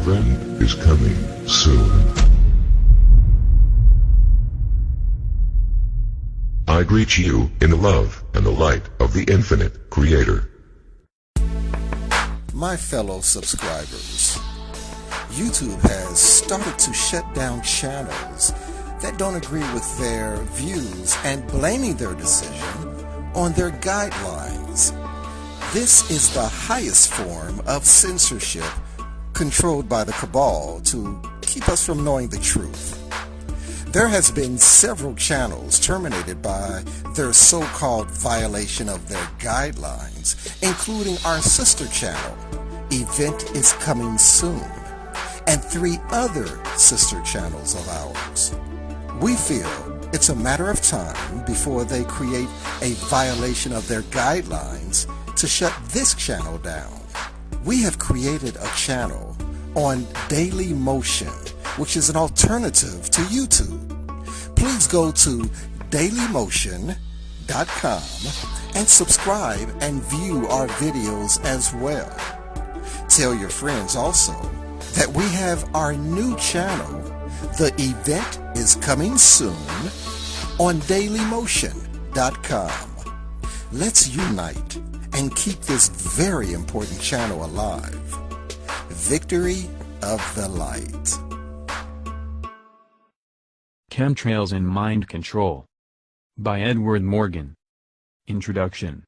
friend is coming soon. I greet you in the love and the light of the infinite Creator. My fellow subscribers, YouTube has started to shut down channels that don't agree with their views and blaming their decision on their guidelines. This is the highest form of censorship controlled by the cabal to keep us from knowing the truth. There has been several channels terminated by their so-called violation of their guidelines, including our sister channel, Event is Coming Soon, and 3 other sister channels of ours. We feel it's a matter of time before they create a violation of their guidelines to shut this channel down. We have created a channel on Daily Motion, which is an alternative to YouTube. Please go to dailymotion.com and subscribe and view our videos as well. Tell your friends also that we have our new channel, The Event is Coming Soon, on dailymotion.com. Let's unite and keep this very important channel alive. Victory of the Light. Chemtrails and Mind Control by Edward Morgan. Introduction.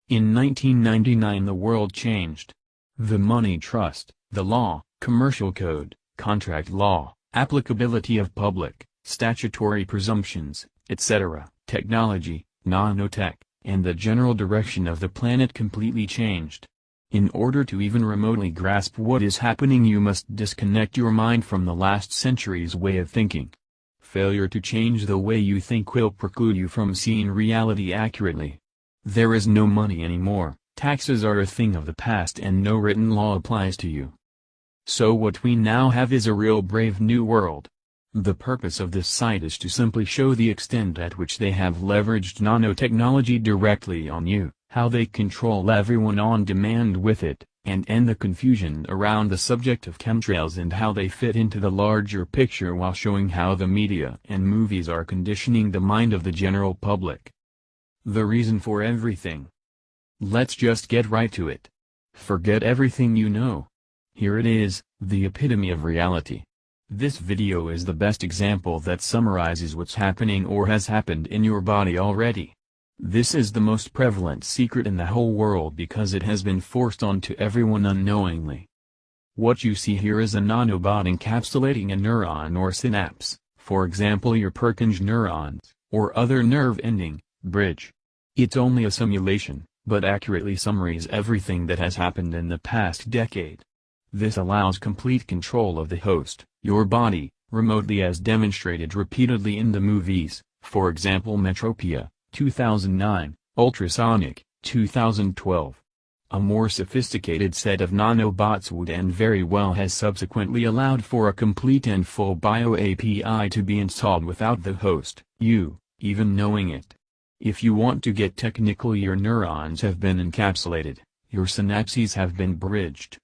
In 1999 the world changed. The money trust, the law, commercial code, contract law, applicability of public, statutory presumptions, etc., technology, nanotech, and the general direction of the planet completely changed. In order to even remotely grasp what is happening, you must disconnect your mind from the last century's way of thinking. Failure to change the way you think will preclude you from seeing reality accurately. There is no money anymore, taxes are a thing of the past, and no written law applies to you. So what we now have is a real brave new world. The purpose of this site is to simply show the extent at which they have leveraged nanotechnology directly on you, how they control everyone on demand with it, and end the confusion around the subject of chemtrails and how they fit into the larger picture, while showing how the media and movies are conditioning the mind of the general public. The reason for everything. Let's just get right to it. Forget everything you know. Here it is, the epitome of reality. This video is the best example that summarizes what's happening or has happened in your body already. This is the most prevalent secret in the whole world because it has been forced onto everyone unknowingly. What you see here is a nanobot encapsulating a neuron or synapse, for example your Purkinje neurons, or other nerve ending, bridge. It's only a simulation, but accurately summarizes everything that has happened in the past decade. This allows complete control of the host, your body, remotely, as demonstrated repeatedly in the movies, for example Metropia, 2009, Ultrasonic, 2012. A more sophisticated set of nanobots would and very well has subsequently allowed for a complete and full bio API to be installed without the host, you, even knowing it. If you want to get technical, your neurons have been encapsulated, your synapses have been bridged.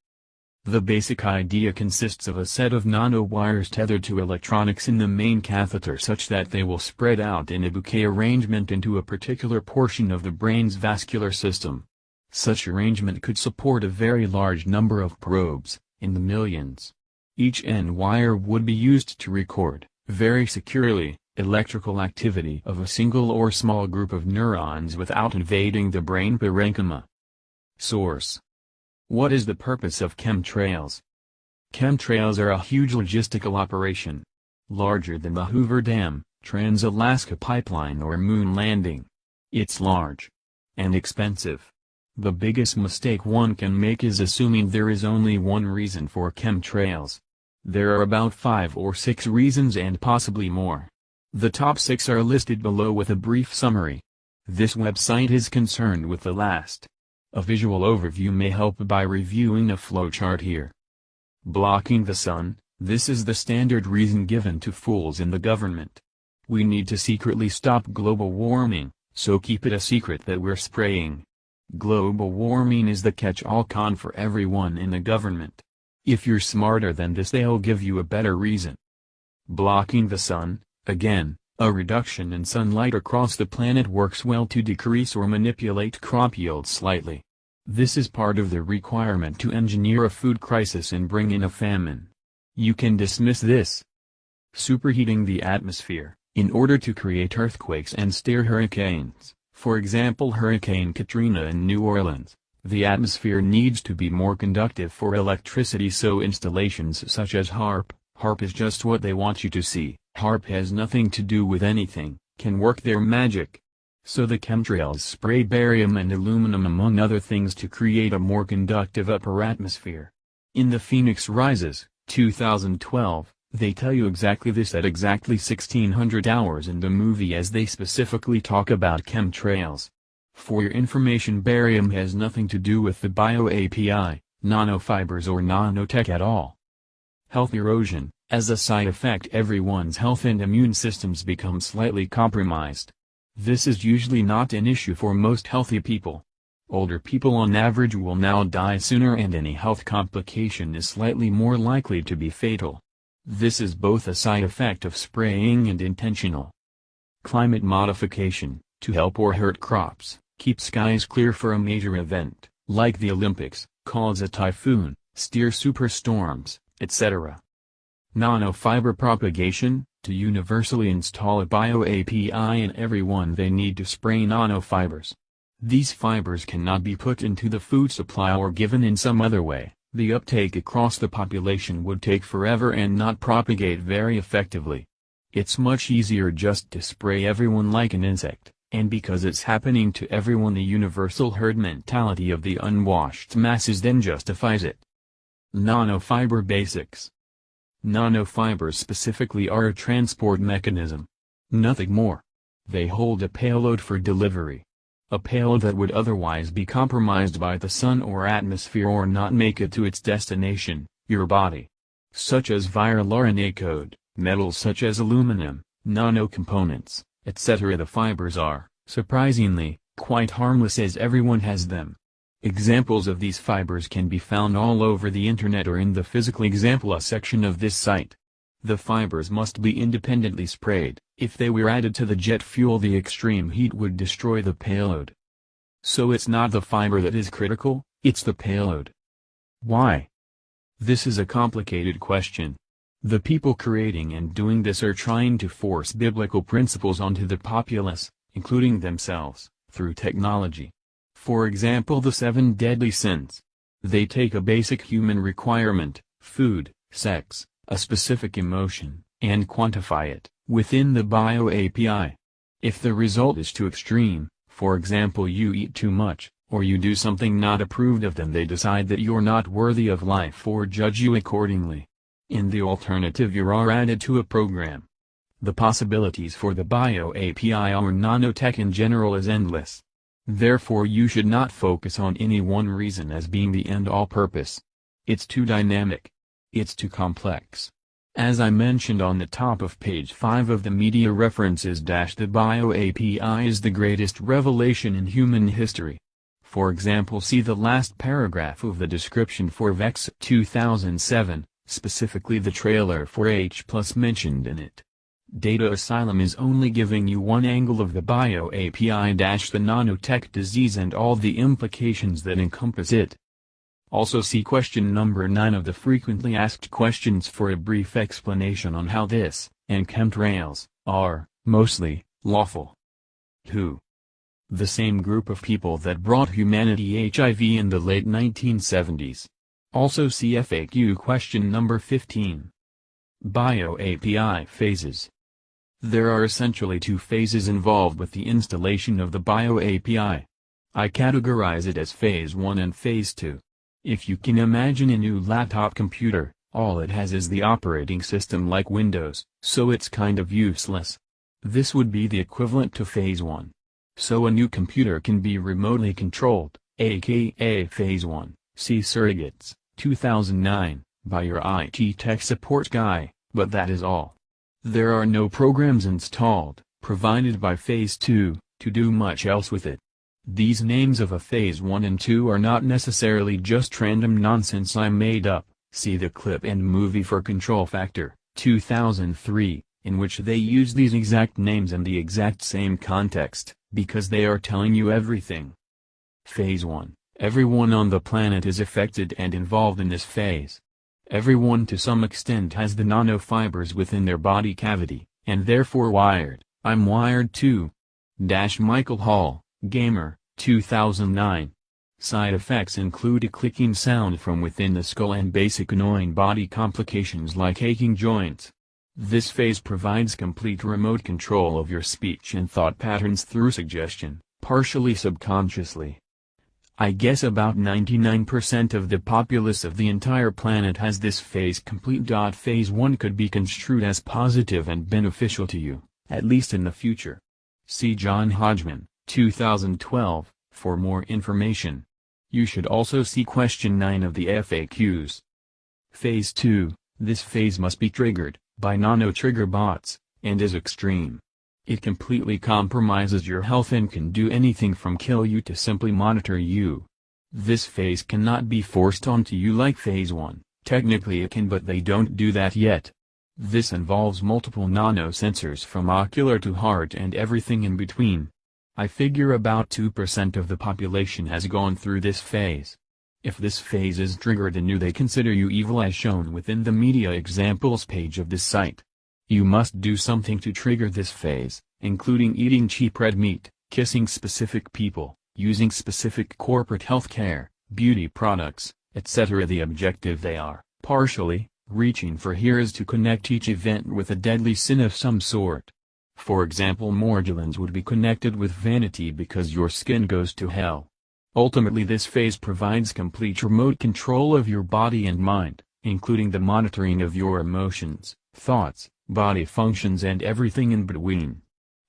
The basic idea consists of a set of nanowires tethered to electronics in the main catheter such that they will spread out in a bouquet arrangement into a particular portion of the brain's vascular system. Such arrangement could support a very large number of probes, in the millions. Each end wire would be used to record, very securely, electrical activity of a single or small group of neurons without invading the brain parenchyma. Source. What is the purpose of chemtrails? Chemtrails are a huge logistical operation. Larger than the Hoover Dam, Trans-Alaska Pipeline or moon landing. It's large. And expensive. The biggest mistake one can make is assuming there is only one reason for chemtrails. There are about 5 or 6 reasons and possibly more. The top 6 are listed below with a brief summary. This website is concerned with the last. A visual overview may help by reviewing a flowchart here. Blocking the sun, this is the standard reason given to fools in the government. We need to secretly stop global warming, so keep it a secret that we're spraying. Global warming is the catch-all con for everyone in the government. If you're smarter than this, they'll give you a better reason. Blocking the sun, again, a reduction in sunlight across the planet works well to decrease or manipulate crop yields slightly. This is part of the requirement to engineer a food crisis and bring in a famine. You can dismiss this. Superheating the atmosphere, in order to create earthquakes and steer hurricanes, for example Hurricane Katrina in New Orleans. The atmosphere needs to be more conductive for electricity, so installations such as HARP is just what they want you to see. HARP has nothing to do with anything, can work their magic. So the chemtrails spray barium and aluminum among other things to create a more conductive upper atmosphere. In The Phoenix Rises, 2012, they tell you exactly this at exactly 1600 hours in the movie, as they specifically talk about chemtrails. For your information, barium has nothing to do with the bio-API, nanofibers or nanotech at all. Health erosion. As a side effect, everyone's health and immune systems become slightly compromised. This is usually not an issue for most healthy people. Older people on average will now die sooner, and any health complication is slightly more likely to be fatal. This is both a side effect of spraying and intentional. Climate modification, to help or hurt crops, keep skies clear for a major event, like the Olympics, cause a typhoon, steer superstorms, etc. Nanofiber propagation, to universally install a bio-API in everyone they need to spray nanofibers. These fibers cannot be put into the food supply or given in some other way. The uptake across the population would take forever and not propagate very effectively. It's much easier just to spray everyone like an insect, and because it's happening to everyone, the universal herd mentality of the unwashed masses then justifies it. Nanofiber basics. Nanofibers specifically are a transport mechanism. Nothing more. They hold a payload for delivery. A payload that would otherwise be compromised by the sun or atmosphere or not make it to its destination, your body. Such as viral RNA code, metals such as aluminum, nanocomponents, etc. The fibers are, surprisingly, quite harmless as everyone has them. Examples of these fibers can be found all over the internet or in the physical example section of this site. The fibers must be independently sprayed. If they were added to the jet fuel, the extreme heat would destroy the payload. So it's not the fiber that is critical, it's the payload. Why? This is a complicated question. The people creating and doing this are trying to force biblical principles onto the populace, including themselves, through technology. For example, the 7 deadly sins. They take a basic human requirement, food, sex, a specific emotion, and quantify it within the bio-API. If the result is too extreme, for example you eat too much, or you do something not approved of, then they decide that you're not worthy of life or judge you accordingly. In the alternative, you are added to a program. The possibilities for the bio-API or nanotech in general is endless. Therefore you should not focus on any one reason as being the end-all purpose. It's too dynamic. It's too complex. As I mentioned on the top of page 5 of the media references, the bio-API is the greatest revelation in human history. For example, see the last paragraph of the description for VEX 2007, specifically the trailer for H+ mentioned in it. Data Asylum is only giving you one angle of the bio-API, the nanotech disease and all the implications that encompass it. Also see question number 9 of the frequently asked questions for a brief explanation on how this, and chemtrails, are, mostly, lawful. Who? The same group of people that brought humanity HIV in the late 1970s. Also see FAQ question number 15. Bio-API phases. There are essentially 2 phases involved with the installation of the bio-API. I categorize it as phase 1 and phase 2. If you can imagine a new laptop computer, all it has is the operating system like Windows, so it's kind of useless. This would be the equivalent to phase 1. So a new computer can be remotely controlled, aka phase 1, see Surrogates, 2009, by your IT tech support guy, but that is all. There are no programs installed, provided by phase 2, to do much else with it. These names of a phase 1 and 2 are not necessarily just random nonsense I made up, See the clip and movie for Control Factor, 2003, in which they use these exact names in the exact same context, because they are telling you everything. Phase 1. Everyone on the planet is affected and involved in this phase. Everyone to some extent has the nanofibers within their body cavity, and therefore wired. I'm wired too. Michael Hall, Gamer, 2009. Side effects include a clicking sound from within the skull and basic annoying body complications like aching joints. This phase provides complete remote control of your speech and thought patterns through suggestion, partially subconsciously. I guess about 99% of the populace of the entire planet has this phase complete. Phase 1 could be construed as positive and beneficial to you, at least in the future. See John Hodgman, 2012, for more information. You should also see question 9 of the FAQs. Phase 2, this phase must be triggered by nano-trigger bots, and is extreme. It completely compromises your health and can do anything from kill you to simply monitor you. This phase cannot be forced onto you like phase 1, technically it can, but they don't do that yet. This involves multiple nano-sensors from ocular to heart and everything in between. I figure about 2% of the population has gone through this phase. If this phase is triggered in you, they consider you evil as shown within the media examples page of this site. You must do something to trigger this phase, including eating cheap red meat, kissing specific people, using specific corporate healthcare, beauty products, etc. The objective they are, partially, reaching for here is to connect each event with a deadly sin of some sort. For example, Morgellons would be connected with vanity because your skin goes to hell. Ultimately, this phase provides complete remote control of your body and mind, including the monitoring of your emotions, thoughts, body functions and everything in between.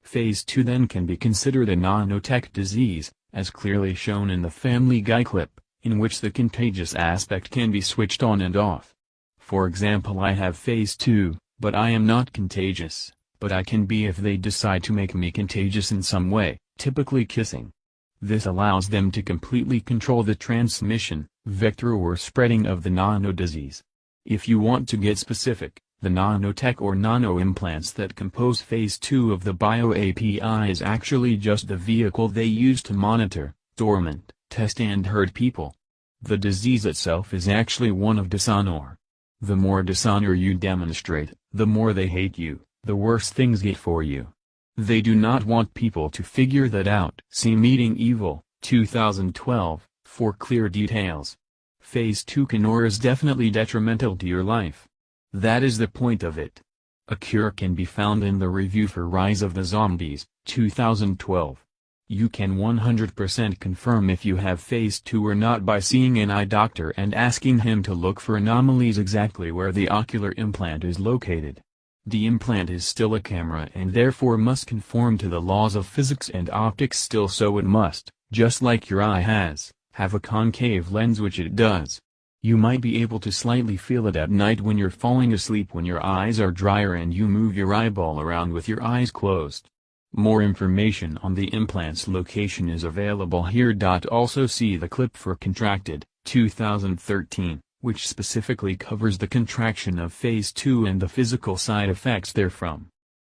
Phase 2 then can be considered a nanotech disease, as clearly shown in the Family Guy clip, in which the contagious aspect can be switched on and off. For example, I have phase 2, but I am not contagious, but I can be if they decide to make me contagious in some way, typically kissing. This allows them to completely control the transmission, vector or spreading of the nano disease. If you want to get specific, the nanotech or nano implants that compose phase 2 of the bio API is actually just the vehicle they use to monitor, torment, test and hurt people. The disease itself is actually one of dishonor. The more dishonor you demonstrate, the more they hate you, the worse things get for you. They do not want people to figure that out. See Meeting Evil, 2012, for clear details. Phase 2 Canor is definitely detrimental to your life. That is the point of it. A cure can be found in the review for Rise of the Zombies, 2012. You can 100% confirm if you have phase 2 or not by seeing an eye doctor and asking him to look for anomalies exactly where the ocular implant is located. The implant is still a camera and therefore must conform to the laws of physics and optics still, so it must, just like your eye has, have a concave lens, which it does. You might be able to slightly feel it at night when you're falling asleep when your eyes are drier and you move your eyeball around with your eyes closed. More information on the implant's location is available here. Also see the clip for Contracted, 2013, which specifically covers the contraction of phase 2 and the physical side effects therefrom.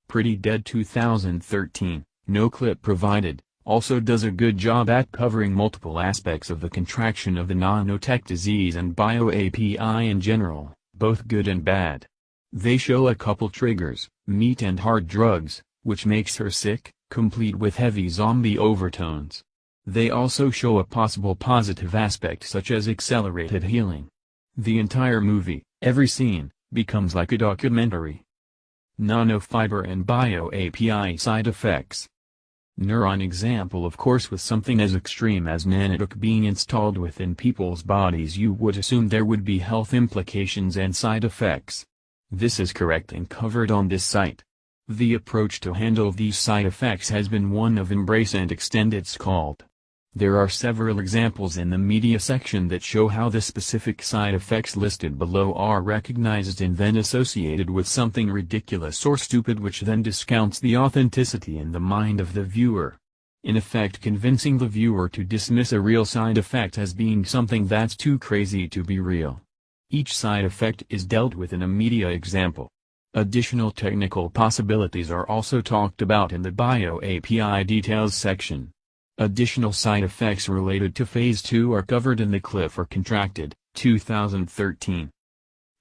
Pretty Dead, 2013, no clip provided, also does a good job at covering multiple aspects of the contraction of the nanotech disease and bio API in general, both good and bad. They show a couple triggers, meat and hard drugs, which makes her sick, complete with heavy zombie overtones. They also show a possible positive aspect such as accelerated healing. The entire movie, every scene, becomes like a documentary. Nanofiber and bio API side effects. Neuron example, of course, with something as extreme as nanotech being installed within people's bodies, you would assume there would be health implications and side effects. This is correct and covered on this site. The approach to handle these side effects has been one of embrace and extend, it's called. There are several examples in the media section that show how the specific side effects listed below are recognized and then associated with something ridiculous or stupid, which then discounts the authenticity in the mind of the viewer. In effect, convincing the viewer to dismiss a real side effect as being something that's too crazy to be real. Each side effect is dealt with in a media example. Additional technical possibilities are also talked about in the bio-API details section. Additional side effects related to Phase 2 are covered in the clip for Contracted, 2013.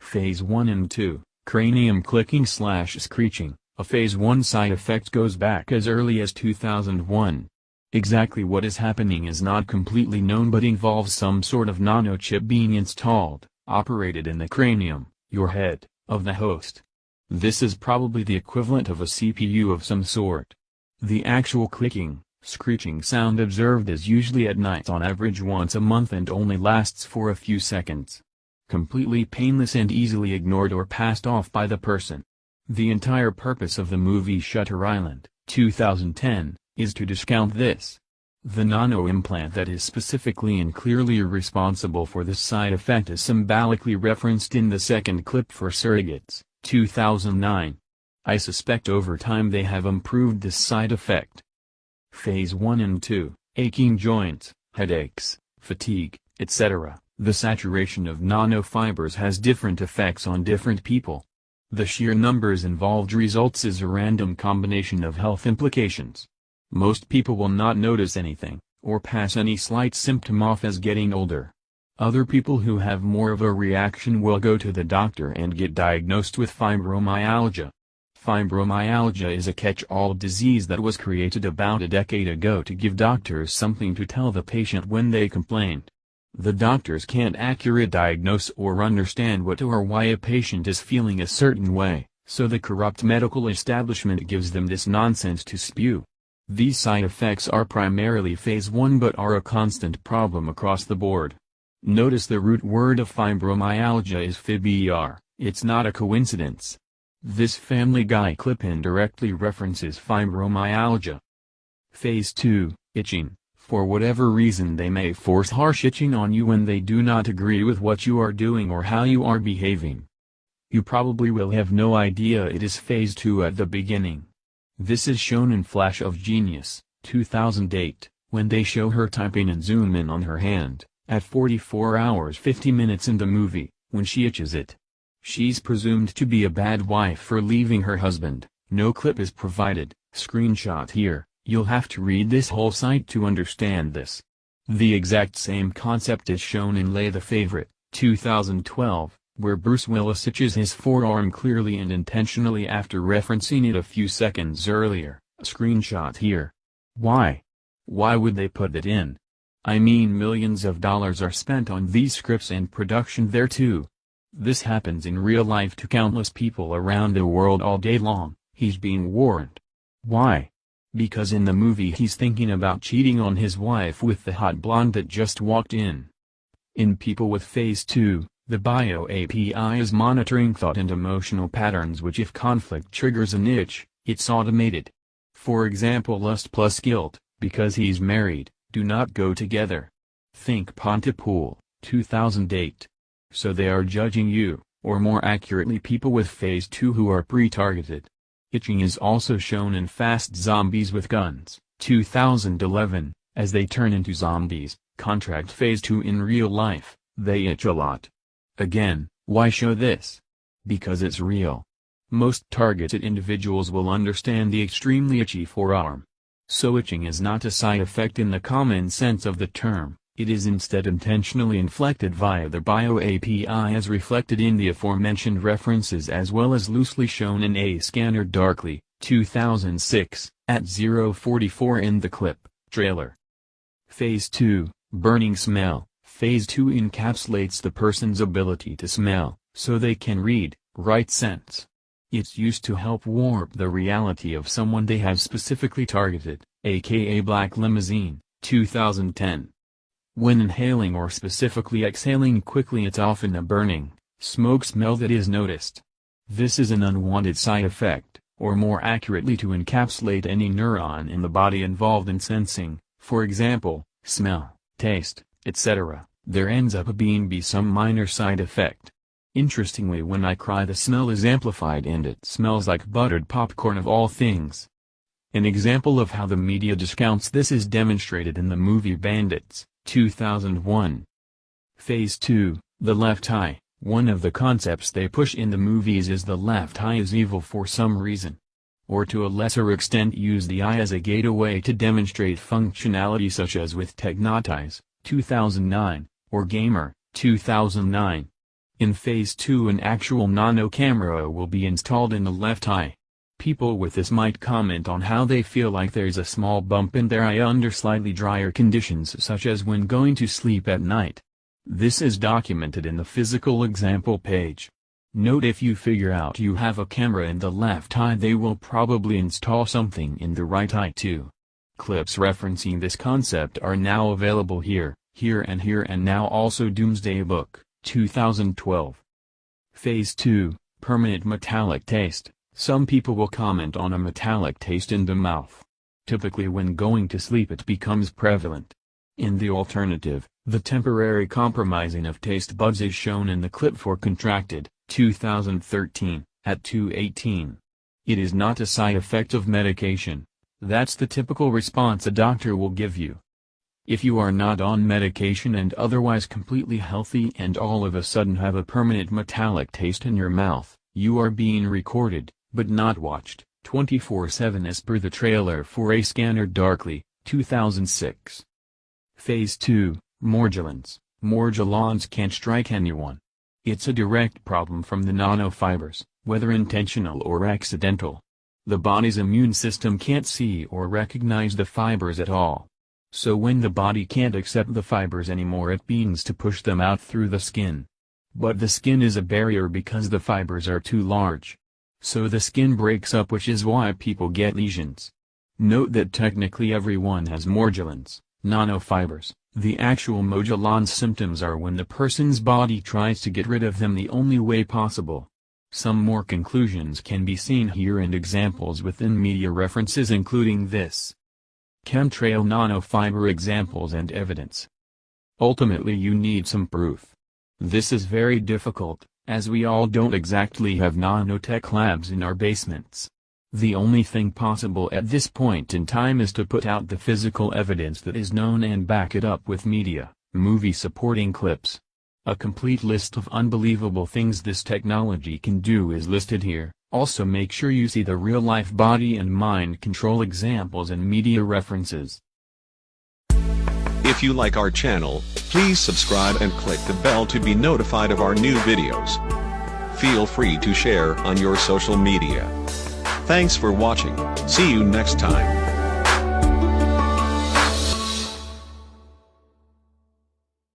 Phase 1 and 2, cranium clicking/screeching. A Phase 1 side effect goes back as early as 2001. Exactly what is happening is not completely known, but involves some sort of nanochip being installed, operated in the cranium, your head, of the host. This is probably the equivalent of a CPU of some sort. The actual clicking, screeching sound observed is usually at night, on average once a month, and only lasts for a few seconds. Completely painless and easily ignored or passed off by the person. The entire purpose of the movie Shutter Island, 2010, is to discount this. The nano-implant that is specifically and clearly responsible for this side effect is symbolically referenced in the second clip for Surrogates, 2009. I suspect over time they have improved this side effect. Phase 1 and 2, aching joints, headaches, fatigue, etc. The saturation of nanofibers has different effects on different people. The sheer numbers involved results is a random combination of health implications. Most people will not notice anything, or pass any slight symptom off as getting older. Other people who have more of a reaction will go to the doctor and get diagnosed with fibromyalgia. Fibromyalgia is a catch-all disease that was created about a decade ago to give doctors something to tell the patient when they complained. The doctors can't accurately diagnose or understand what or why a patient is feeling a certain way, so the corrupt medical establishment gives them this nonsense to spew. These side effects are primarily Phase 1 but are a constant problem across the board. Notice the root word of fibromyalgia is fib-er, it's not a coincidence. This Family Guy clip indirectly references fibromyalgia. Phase 2, itching. For whatever reason they may force harsh itching on you when they do not agree with what you are doing or how you are behaving. You probably will have no idea it is Phase 2 at the beginning. This is shown in Flash of Genius, 2008, when they show her typing and zoom in on her hand, at 44 hours 50 minutes in the movie, when she itches it. She's presumed to be a bad wife for leaving her husband. No clip is provided. Screenshot here. You'll have to read this whole site to understand this. The exact same concept is shown in Lay the Favorite, 2012, where Bruce Willis itches his forearm clearly and intentionally after referencing it a few seconds earlier. Screenshot here. Why? Why would they put it in? I mean, millions of dollars are spent on these scripts and production there too. This happens in real life to countless people around the world all day long. He's being warned. Why? Because in the movie he's thinking about cheating on his wife with the hot blonde that just walked in. In people with Phase 2, the bio-API is monitoring thought and emotional patterns which, if conflict triggers an itch, it's automated. For example, lust plus guilt, because he's married, do not go together. Think Pontypool, 2008. So they are judging you, or more accurately people with Phase 2 who are pre-targeted. Itching is also shown in Fast Zombies with Guns, 2011, as they turn into zombies, contract Phase 2 in real life, they itch a lot. Again, why show this? Because it's real. Most targeted individuals will understand the extremely itchy forearm. So itching is not a side effect in the common sense of the term, it is instead intentionally inflected via the bio-API as reflected in the aforementioned references as well as loosely shown in A Scanner Darkly, 2006, at 044 in the clip, trailer. Phase 2, burning smell. Phase 2 encapsulates the person's ability to smell, so they can read, write scents. It's used to help warp the reality of someone they have specifically targeted, aka Black Limousine, 2010. When inhaling or specifically exhaling quickly, it's often a burning, smoke smell that is noticed. This is an unwanted side effect, or more accurately to encapsulate any neuron in the body involved in sensing, for example, smell, taste, etc. There ends up being some minor side effect. Interestingly, when I cry the smell is amplified and it smells like buttered popcorn of all things. An example of how the media discounts this is demonstrated in the movie Bandits, 2001. Phase 2, the left eye. One of the concepts they push in the movies is the left eye is evil for some reason. Or to a lesser extent use the eye as a gateway to demonstrate functionality, such as with Technotize, 2009, or Gamer, 2009. In Phase 2 an actual nano camera will be installed in the left eye. People with this might comment on how they feel like there's a small bump in their eye under slightly drier conditions, such as when going to sleep at night. This is documented in the physical example page. Note, if you figure out you have a camera in the left eye, they will probably install something in the right eye too. Clips referencing this concept are now available here, and now also Doomsday Book, 2012. Phase 2, Permanent Metallic Taste. Some people will comment on a metallic taste in the mouth. Typically when going to sleep it becomes prevalent. In the alternative, the temporary compromising of taste buds is shown in the clip for Contracted, 2013, at 2:18. It is not a side effect of medication. That's the typical response a doctor will give you. If you are not on medication and otherwise completely healthy and all of a sudden have a permanent metallic taste in your mouth, you are being recorded, but not watched, 24/7 as per the trailer for A Scanner Darkly, 2006. Phase 2, Morgellons. Morgellons can't strike anyone. It's a direct problem from the nanofibers, whether intentional or accidental. The body's immune system can't see or recognize the fibers at all. So when the body can't accept the fibers anymore, it begins to push them out through the skin. But the skin is a barrier because the fibers are too large. So the skin breaks up, which is why people get lesions. Note that technically everyone has Morgellons, nanofibers. The actual Morgellons symptoms are when the person's body tries to get rid of them the only way possible. Some more conclusions can be seen here and examples within media references including this. Chemtrail nanofiber examples and evidence. Ultimately you need some proof. This is very difficult, as we all don't exactly have nanotech labs in our basements. The only thing possible at this point in time is to put out the physical evidence that is known and back it up with media, movie supporting clips. A complete list of unbelievable things this technology can do is listed here. Also make sure you see the real-life body and mind control examples and media references. If you like our channel, please subscribe and click the bell to be notified of our new videos. Feel free to share on your social media. Thanks for watching. See you next time.